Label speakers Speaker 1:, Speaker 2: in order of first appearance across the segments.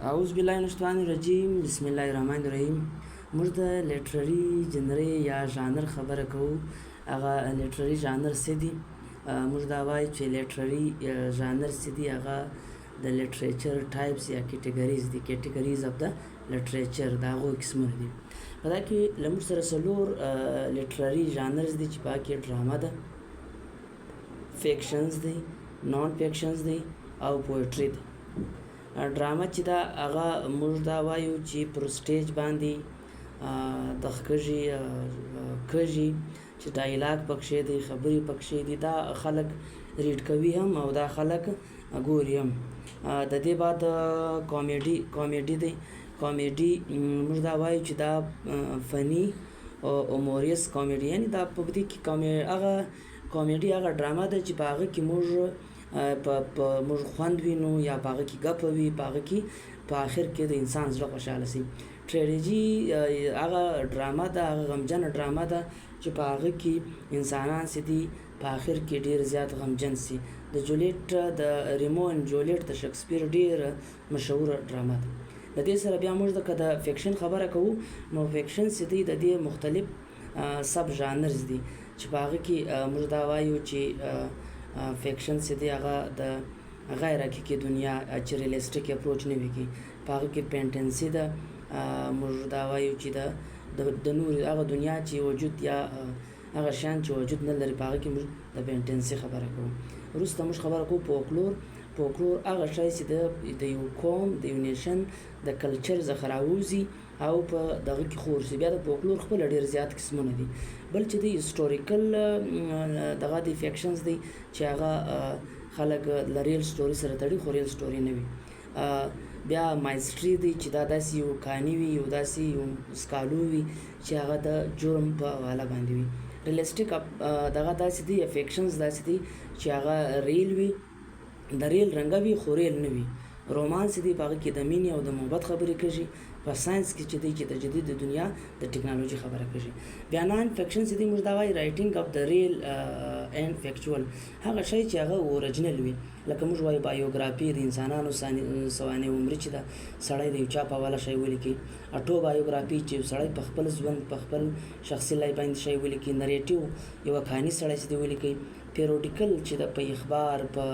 Speaker 1: اعوذ بالله من الشیطان الرجیم بسم الله الرحمن الرحیم. موږ د لیټرري جنري یا ژانر خبره کوو. هغه لیټرري ژانر څه دي؟ موږ دا وایو چې لیټرري ژانر څه دي؟ هغه د لیټریچر ټایپس یا کیټګریز دي. کیټګریز اف د لیټریچر د هغو قسمونه دي. په دا کې له موږ سره څلور لیټرري ژانرز دي چې په کې ډرامه ده، فیکشنز دی، نان فیکشنز دی او پویټري ده. ډرامه چې دا هغه موږ دا وایو چې پر سټیج باندې د کږي چې ډایلاګ پکښې دی، خبرې پکښې دي، دا خلک ریډ کوي هم او دا خلک ګوري هم. د دې بعد کامیډي دی. کامیډي موږ دا وایو چې دا فني او اوموریس کامیډي، یعنی دا په دې کې هغه کامیډي هغه ډرامه ده چې په هغه کې موږ موږ خوند وینو یا په هغه کې ګپه وي، په هغه کې په آخر کې د انسان زړه خوشحاله شي. ټریجډي هغه ډرامه ده، هغه غمجنه ډرامه ده چې په هغه کې انسانان چې دي په آخر کې ډېر زیات غمجن شي. د جولیټ د ریمو اینډ جولیټ د شکسپیر ډېره مشهوره ډرامه ده. د دې سره بیا موږ د فیکشن خبره کوو. نو فیکشن چې دی د دې مختلف سب ژانرز دي چې په هغه کې موږ دا وایو چې فیکشن چې دی هغه د غیر حقیقي دنیا چې ریلیسټیک اپروچ نه وي، په هغه کې پینټنسي ده. موږ دا وایو چې د نور هغه دنیا چې وجود یا هغه شیان چې وجود نه لري، په هغه کې موږ د پینټنسي خبره کوو. وروسته موږ خبره کوو فولکلور. فولکلور هغه شی چې د یو قوم د یو نیشن د کلچر څخه راوځي او په دغه کې خور شي. بیا د فولکلور خپل ډېر زیات قسمونه دي. بل چې د هیسټوریکل دغه د فیکشنز دی چې هغه خلک له ریل سټوري سره تړي خو ریل سټوري نه وي. بیا مایستري دی چې دا داسې یو کہانی وي، یو داسې یو سکالو وي چې هغه د جرم په حواله باندې وي. ریلسټیک دغه داسې دی، فیکشنز داسې دی چې هغه ریل وي، د ریل رنګه وي خو ریل نه وي. رومانس دی، په هغه کې د مینې او د محبت خبرې کېږي. په ساینس کې چې دی چې د جدید دنیا د ټکنالوژي خبره کېږي. بیا نان فیکشن چې دی موږ دا وایو رایټینګ اف د ریل اینډ فیکچوال، هغه شی چې هغه اوریجنل وي. لکه موږ وایو بایوګرافي د انسانانو سوانح عمري چې دا سړی د یو چا په حواله شی ولیکي. اټو بایوګرافي چې سړی په خپل ژوند په خپل شخصي لایف باندې شی ولیکي. نریټیو یوه کہاني سړی چې دی ولیکي. پیروډیکل چې د په اخبار په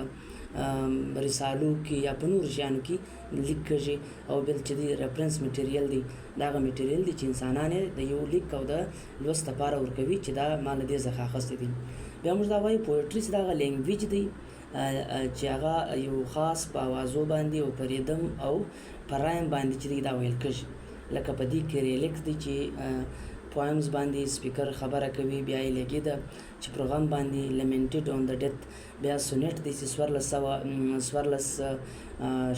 Speaker 1: رسالو کې یا په نور شیانو کې لیک کېږي. او بل چې دی ریفرنس میټیریل دی، دا هغه میټیریل دی چې انسانان د یو لیک او د لوست لپاره ورکوي چې دا ما له دې څخه اخیستی دي. بیا موږ دا وایو پویټري چې دا هغه لینګویج دی چې هغه یو خاص په اوازو باندې او په ریدم او په رایم باندې چې دی دا ویل کېږي. لکه په دې کې ریلیکس دی چې پویمز باندې سپیکر خبره کوي. بیا یې لګي ده چې پروګرام باندې لمنټډ اون د ډیت. بیا سونیټ دی چې 1400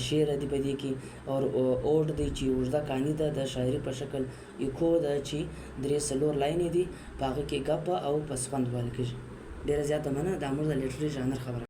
Speaker 1: شعر دی په دې کې. او اوډ دی چې اوږده کہانی ده د شاعري په شکل. ایکو ده چې 3-4 لاینې دي، په هغه کې ګپه او پسخوند ویل کېږي. ډېره زیاته مننه. دا موږ د لیټرري ژانر خبره